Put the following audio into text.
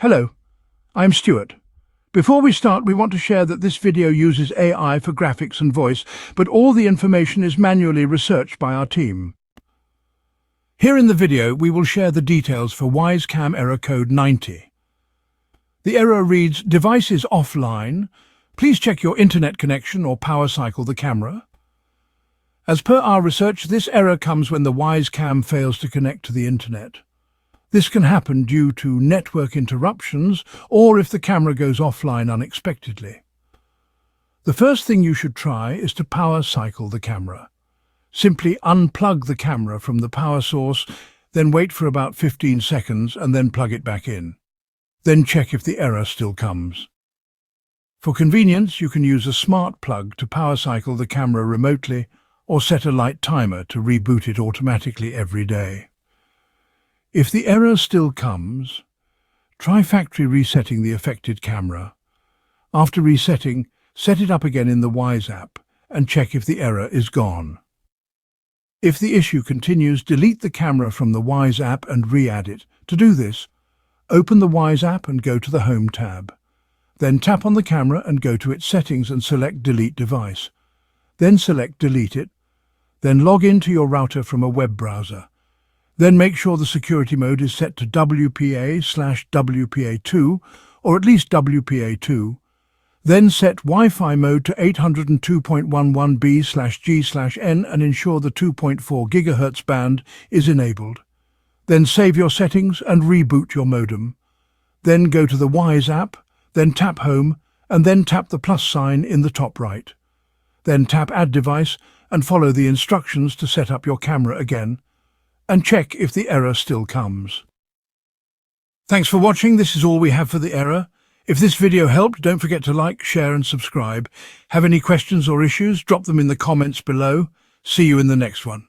Hello, I'm Stuart. Before we start, we want to share that this video uses AI for graphics and voice, but all the information is manually researched by our team. Here in the video, we will share the details for Wyze Cam error code 90. The error reads, "Device is offline. Please check your internet connection or power cycle the camera." As per our research, this error comes when the Wyze Cam fails to connect to the internet. This can happen due to network interruptions or if the camera goes offline unexpectedly. The first thing you should try is to power cycle the camera. Simply unplug the camera from the power source, then wait for about 15 seconds and then plug it back in. Then check if the error still comes. For convenience, you can use a smart plug to power cycle the camera remotely or set a light timer to reboot it automatically every day. If the error still comes, try factory resetting the affected camera. After resetting, set it up again in the Wyze app and check if the error is gone. If the issue continues, delete the camera from the Wyze app and re-add it. To do this, open the Wyze app and go to the Home tab. Then tap on the camera and go to its settings and select Delete Device. Then select Delete It. Then log in to your router from a web browser. Then make sure the security mode is set to WPA/WPA2 or at least WPA2. Then set Wi-Fi mode to 802.11b/g/n and ensure the 2.4 GHz band is enabled. Then save your settings and reboot your modem. Then go to the Wyze app, then tap Home and then tap the plus sign in the top right. Then tap Add Device and follow the instructions to set up your camera again. And check if the error still comes. Thanks for watching. This is all we have for the error. If this video helped, don't forget to like, share and subscribe. Have any questions or issues? Drop them in the comments below. See you in the next one.